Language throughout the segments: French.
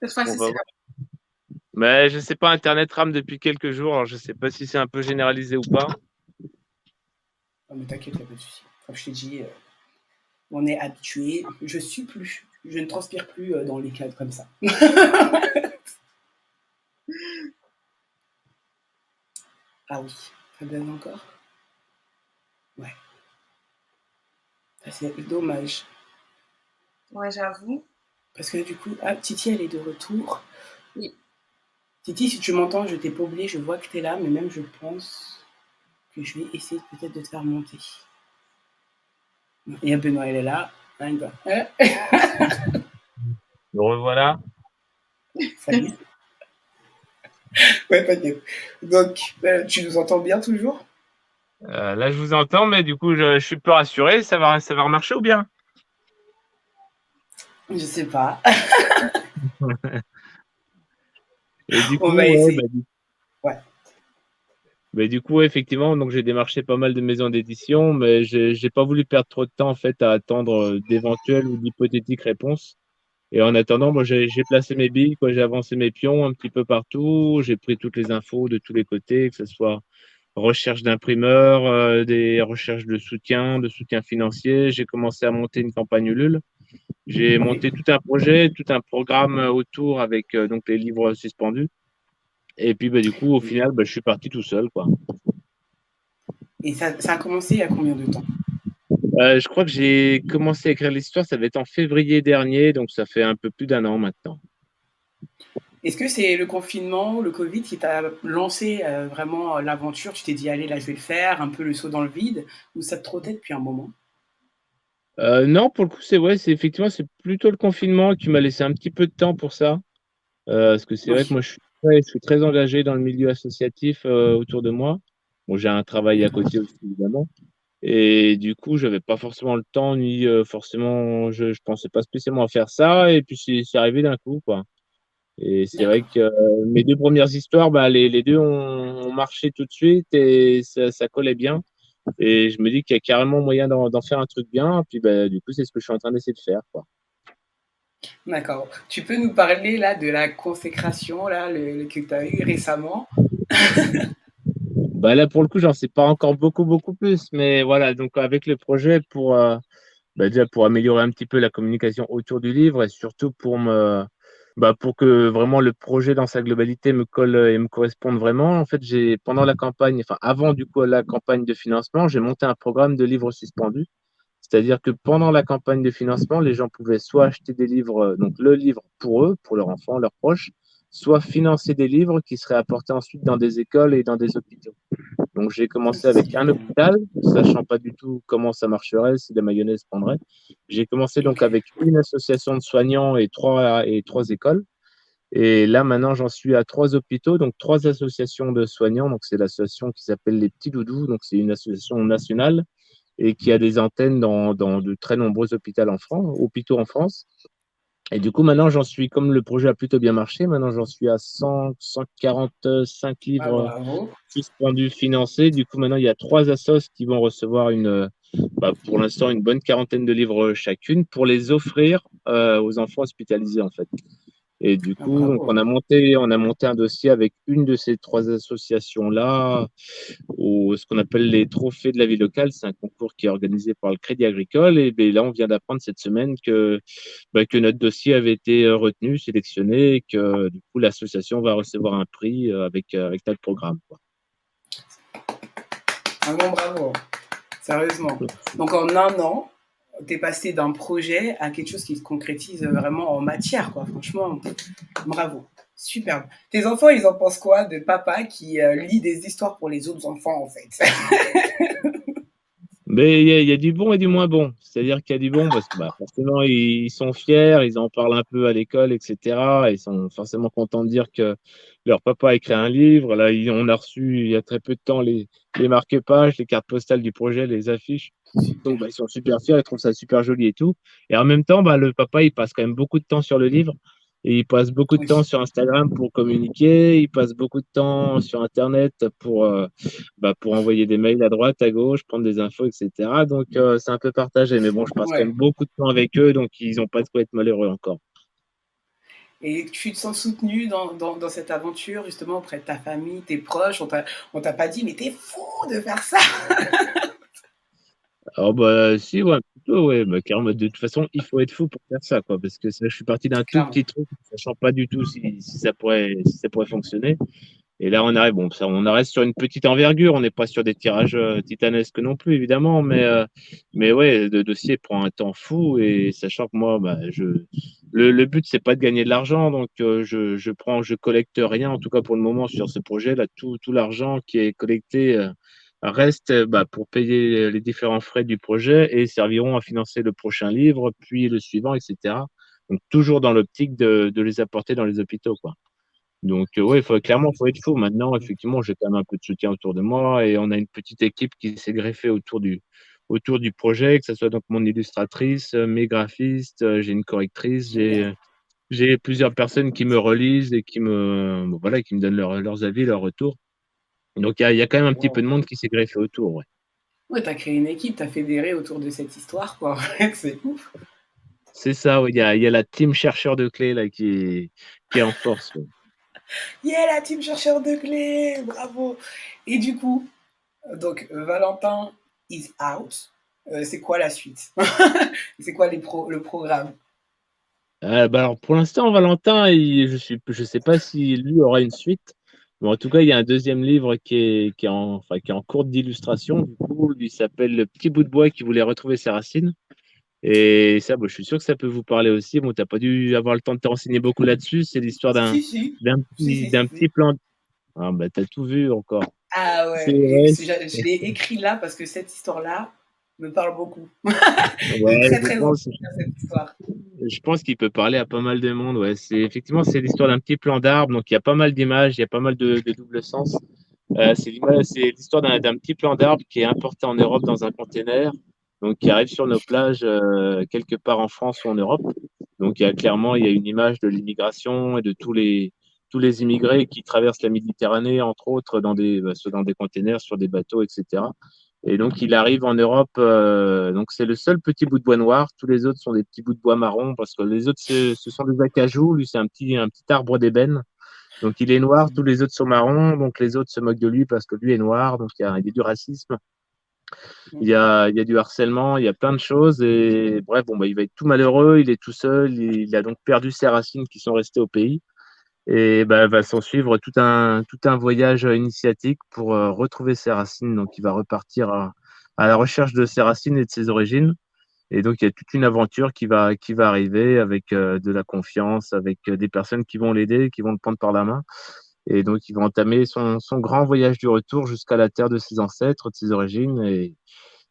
Cette On fois-ci, va c'est voir. Mais je sais pas, Internet rame depuis quelques jours, alors je sais pas si c'est un peu généralisé ou pas. non, mais t'inquiète, y a pas de souci. Comme je t'ai dit, on est habitué. Je suis plus. Je ne transpire plus dans les cadres comme ça. Ah oui, ça donne encore. Ouais, ça, c'est dommage. Ouais, j'avoue. Parce que du coup, ah, Titi, elle est de retour. Oui. Titi, si tu m'entends, je t'ai pas oublié, je vois que tu es là, mais même je pense que je vais essayer peut-être de te faire monter. Il y a Benoît, elle est là. Me revoilà. Salut. Ouais, t'inquiète. Donc, tu nous entends bien toujours? Là, je vous entends, mais du coup, je suis peu rassuré. Ça va remarcher ou bien? Je sais pas. Et du On coup, va ouais, essayer. Ouais. du coup, effectivement, donc j'ai démarché pas mal de maisons d'édition, mais j'ai pas voulu perdre trop de temps en fait à attendre d'éventuelles ou d'hypothétiques réponses. Et en attendant, moi, j'ai placé mes billes, quoi, j'ai avancé mes pions un petit peu partout, j'ai pris toutes les infos de tous les côtés, que ce soit recherche d'imprimeurs, des recherches de soutien financier. J'ai commencé à monter une campagne Ulule. J'ai Oui. monté tout un projet, tout un programme autour avec donc les livres suspendus. Et puis, du coup, au final, je suis parti tout seul, quoi. Et ça a commencé il y a combien de temps? Je crois que j'ai commencé à écrire l'histoire, ça va être en février dernier, donc ça fait un peu plus d'un an maintenant. Est-ce que c'est le confinement ou le Covid qui t'a lancé vraiment l'aventure? Tu t'es dit, allez, là, je vais le faire, un peu le saut dans le vide, ou ça te trottait depuis un moment? Non, pour le coup, c'est effectivement, c'est plutôt le confinement qui m'a laissé un petit peu de temps pour ça. Parce que c'est vrai que Oui. moi, je suis très engagé dans le milieu associatif autour de moi. Bon, j'ai un travail à côté aussi, évidemment. Et du coup, j'avais pas forcément le temps, ni forcément, je pensais pas spécialement à faire ça. Et puis, c'est arrivé d'un coup, quoi. Et c'est vrai D'accord. que mes deux premières histoires, les deux ont marché tout de suite et ça collait bien. Et je me dis qu'il y a carrément moyen d'en faire un truc bien. Puis, du coup, c'est ce que je suis en train d'essayer de faire, quoi. D'accord. Tu peux nous parler là de la consécration là, que tu as eu récemment? Là, pour le coup, j'en sais pas encore beaucoup, beaucoup plus. Mais voilà, donc avec le projet déjà pour améliorer un petit peu la communication autour du livre et surtout pour que vraiment le projet dans sa globalité me colle et me corresponde vraiment. En fait, pendant la campagne, enfin, avant du coup la campagne de financement, j'ai monté un programme de livres suspendus. C'est-à-dire que pendant la campagne de financement, les gens pouvaient soit acheter des livres, donc le livre pour eux, pour leurs enfants, leurs proches, soit financer des livres qui seraient apportés ensuite dans des écoles et dans des hôpitaux. Donc j'ai commencé C'est avec un génial. hôpital, sachant pas du tout comment ça marcherait, si la mayonnaise prendrait. J'ai commencé donc Ok. avec une association de soignants et trois écoles. Et là, maintenant, j'en suis à trois hôpitaux, donc trois associations de soignants. Donc, c'est l'association qui s'appelle Les Petits Doudous. Donc, c'est une association nationale et qui a des antennes dans de très nombreux hôpitaux en France. Et du coup, maintenant, comme le projet a plutôt bien marché, maintenant, j'en suis à 145 Ah, livres bravo. suspendus, financés. Du coup, maintenant, il y a trois assos qui vont recevoir pour l'instant, une bonne quarantaine de livres chacune pour les offrir aux enfants hospitalisés, en fait. Et du Ah, coup, donc, bravo. on a monté un dossier avec une de ces trois associations-là, ce qu'on appelle les trophées de la vie locale. C'est un concours qui est organisé par le Crédit Agricole. Et là, on vient d'apprendre cette semaine que notre dossier avait été retenu, sélectionné, et que du coup, l'association va recevoir un prix avec notre programme, quoi. Un bon bravo. Sérieusement. Donc en un an, tu es passé d'un projet à quelque chose qui se concrétise vraiment en matière, quoi. Franchement, bravo. Superbe. Tes enfants, ils en pensent quoi de papa qui lit des histoires pour les autres enfants, en fait? Mais il y a du bon et du moins bon. C'est-à-dire qu'il y a du bon parce que forcément, ils sont fiers, ils en parlent un peu à l'école, etc. Ils sont forcément contents de dire que leur papa a écrit un livre. Là, on a reçu il y a très peu de temps les marque-pages, les cartes postales du projet, les affiches. Donc, Super. ils sont super fiers, ils trouvent ça super joli et tout. Et en même temps, le papa, il passe quand même beaucoup de temps sur le livre. Et il passe beaucoup de temps Oui. sur Instagram pour communiquer. Il passe beaucoup de temps sur Internet pour envoyer des mails à droite, à gauche, prendre des infos, etc. Donc, c'est un peu partagé. Mais bon, je passe quand même Ouais. beaucoup de temps avec eux. Donc, ils n'ont pas de quoi être malheureux encore. et tu te sens soutenu dans cette aventure, justement, auprès de ta famille, tes proches. On t'a pas dit, mais t'es fou de faire ça. Alors, bah, si, ouais, plutôt, ouais, bah, carrément, de toute façon, il faut être fou pour faire ça, quoi, parce que ça, je suis parti d'un tout Clairement. petit truc, sachant pas du tout si ça pourrait fonctionner. Et là, on arrive, bon, ça, on reste sur une petite envergure, on n'est pas sur des tirages titanesques non plus, évidemment, mais ouais, le dossier prend un temps fou et sachant que moi, bah, le but, c'est pas de gagner de l'argent, donc je collecte rien, en tout cas pour le moment, sur ce projet, là, tout l'argent qui est collecté reste bah, pour payer les différents frais du projet et serviront à financer le prochain livre, puis le suivant, etc. Donc, toujours dans l'optique de les apporter dans les hôpitaux, quoi. Donc, ouais, clairement, faut être fou. Maintenant, effectivement, j'ai quand même un peu de soutien autour de moi et on a une petite équipe qui s'est greffée autour du projet, que ce soit donc mon illustratrice, mes graphistes, j'ai une correctrice, Génial. j'ai plusieurs personnes qui me relisent et bon, voilà, qui me donnent leurs avis, leurs retours. Donc, il y a quand même un petit peu Wow. de monde qui s'est greffé autour, ouais. Ouais, t'as créé une équipe, t'as fédéré autour de cette histoire, quoi. C'est ouf. C'est ça, ouais, il y a la team chercheur de clés là qui est en force, ouais. Yeah, la team chercheur de clés, bravo. Et du coup, donc Valentin is out. C'est quoi la suite? C'est quoi le programme? Bah alors pour l'instant, Valentin, je sais pas si lui aura une suite. Mais en tout cas, il y a un deuxième livre qui est en cours d'illustration. Du coup, il s'appelle Le petit bout de bois qui voulait retrouver ses racines. Et ça, bah, je suis sûr que ça peut vous parler aussi. Bon, t'as pas dû avoir le temps de te renseigner beaucoup là-dessus. C'est l'histoire Si, si. Si, si, si, d'un petit si. plan. Ah, bah, t'as tout vu encore. Ah C'est, ouais, ouais, je l'ai écrit là parce que cette histoire-là me parle beaucoup. Elle est ouais, très, très ancienne, cette histoire. je pense qu'il peut parler à pas mal de monde. Ouais, c'est l'histoire d'un petit plan d'arbre. Donc, il y a pas mal d'images, il y a pas mal de double sens. C'est l'histoire d'un petit plan d'arbre qui est importé en Europe dans un container, donc qui arrive sur nos plages quelque part en France ou en Europe. Donc clairement, il y a une image de l'immigration et de tous les immigrés qui traversent la Méditerranée, entre autres, dans des containers, sur des bateaux, etc. Et donc il arrive en Europe, donc c'est le seul petit bout de bois noir. Tous les autres sont des petits bouts de bois marron parce que les autres, ce sont des acajou. Lui, c'est un petit arbre d'ébène. Donc il est noir, tous les autres sont marrons, donc les autres se moquent de lui parce que lui est noir, donc il y a du racisme, il y a du harcèlement, il y a plein de choses, et bref, bon, bah, il va être tout malheureux, il est tout seul, il a donc perdu ses racines qui sont restées au pays, et bah, va s'en suivre tout un voyage initiatique pour retrouver ses racines, donc il va repartir à la recherche de ses racines et de ses origines. Et donc, il y a toute une aventure qui va arriver avec de la confiance, avec des personnes qui vont l'aider, qui vont le prendre par la main. Et donc, il va entamer son grand voyage du retour jusqu'à la terre de ses ancêtres, de ses origines,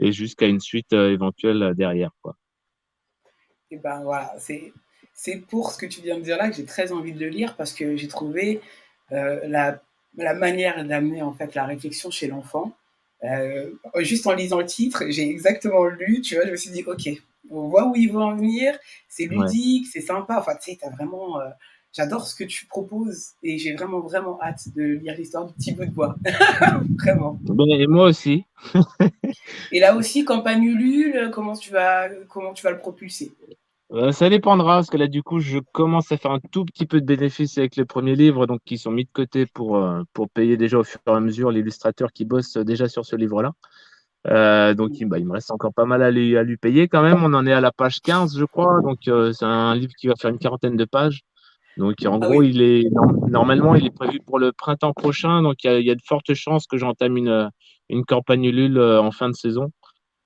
et jusqu'à une suite éventuelle derrière, quoi. Et ben voilà, c'est pour ce que tu viens de dire là que j'ai très envie de le lire parce que j'ai trouvé la manière d'amener en fait la réflexion chez l'enfant. Juste en lisant le titre, j'ai exactement lu, tu vois, je me suis dit, ok, on voit où il veut en venir, c'est Ouais. ludique, c'est sympa, enfin, tu sais, t'as vraiment, j'adore ce que tu proposes et j'ai vraiment, vraiment hâte de lire l'histoire du petit bout de bois, vraiment. Ben, et moi aussi. Et là aussi, campagne Ulule, comment tu vas le propulser? Ça dépendra, parce que là, du coup, je commence à faire un tout petit peu de bénéfice avec les premiers livres, donc qui sont mis de côté pour payer déjà au fur et à mesure l'illustrateur qui bosse déjà sur ce livre-là. Donc, bah, il me reste encore pas mal à lui payer quand même. On en est à la page 15, je crois. Donc, c'est un livre qui va faire une quarantaine de pages. Donc, en Ah gros, oui. normalement, il est prévu pour le printemps prochain. Donc, il y a de fortes chances que j'entame une campagne Ulule en fin de saison.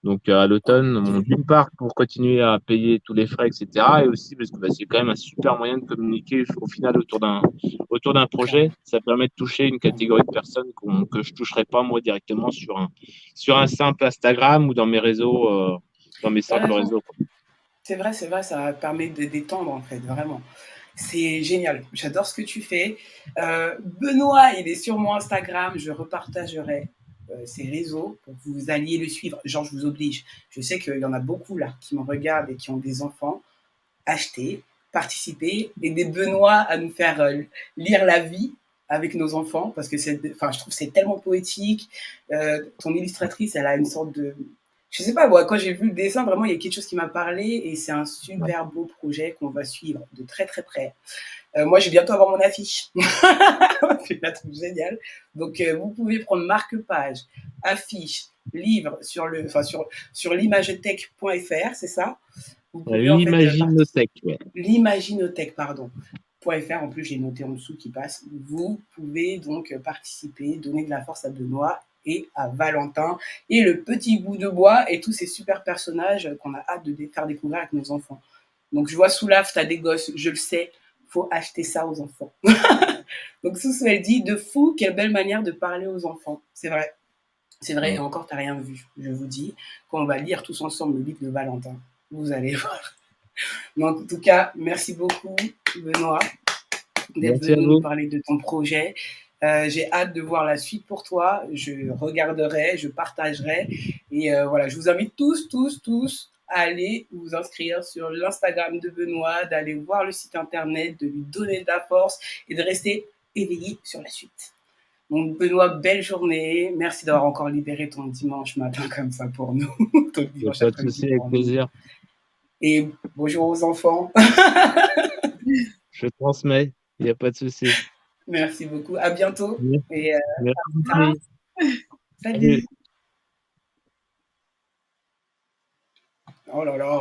Donc, à l'automne, Ok. d'une part, pour continuer à payer tous les frais, etc. Et aussi parce que bah, c'est quand même un super moyen de communiquer au final autour d'un projet. Clairement. Ça permet de toucher une catégorie de personnes que je toucherais pas moi directement sur un simple Instagram ou dans mes réseaux, dans mes T'as simples raison. réseaux, quoi. C'est vrai, ça permet de détendre en fait, vraiment. C'est génial. J'adore ce que tu fais. Benoît, il est sur mon Instagram. Je repartagerai ses réseaux pour que vous alliez le suivre. Genre, je vous oblige. Je sais qu'il y en a beaucoup là qui me regardent et qui ont des enfants. Achetez, participez, aidez Benoît à nous faire lire la vie avec nos enfants parce que je trouve que c'est tellement poétique. Ton illustratrice, elle a une sorte je sais pas, moi, quand j'ai vu le dessin, vraiment, il y a quelque chose qui m'a parlé et c'est un Ouais. super beau projet qu'on va suivre de très très près. Moi, je vais bientôt avoir mon affiche. Je la trouve géniale. Donc, vous pouvez prendre marque-page, affiche, livre sur l'imagetech.fr, c'est ça. Vous pouvez en fait participer. L'Imaginotech, ouais. L'imaginotech, pardon. .fr, en plus j'ai noté en dessous qui passe. Vous pouvez donc participer, donner de la force à Benoît et à Valentin et le petit bout de bois et tous ces super personnages qu'on a hâte de faire découvrir avec nos enfants. Donc je vois Soulaf, t'as des gosses, je le sais, faut acheter ça aux enfants. Donc Soussou, elle dit, de fou, quelle belle manière de parler aux enfants. C'est vrai, et Mm. encore, t'as rien vu, je vous dis. Quand on va lire tous ensemble le livre de Valentin, vous allez voir. Mais en tout cas, merci beaucoup, Benoît, d'être Merci à venu nous vous. parler de ton projet. J'ai hâte de voir la suite pour toi. Je regarderai, je partagerai. Et voilà, je vous invite tous à aller vous inscrire sur l'Instagram de Benoît, d'aller voir le site internet, de lui donner de la force et de rester éveillé sur la suite. Donc Benoît, belle journée. Merci d'avoir encore libéré ton dimanche matin comme ça pour nous, ton Il n'y a dimanche pas de après-midi souci, avec pour nous. plaisir. Et bonjour aux enfants. Je transmets, il n'y a pas de souci. Merci beaucoup. À bientôt. Et Merci, plus Ah, tard. Sophie. Salut. Salut. Oh là là.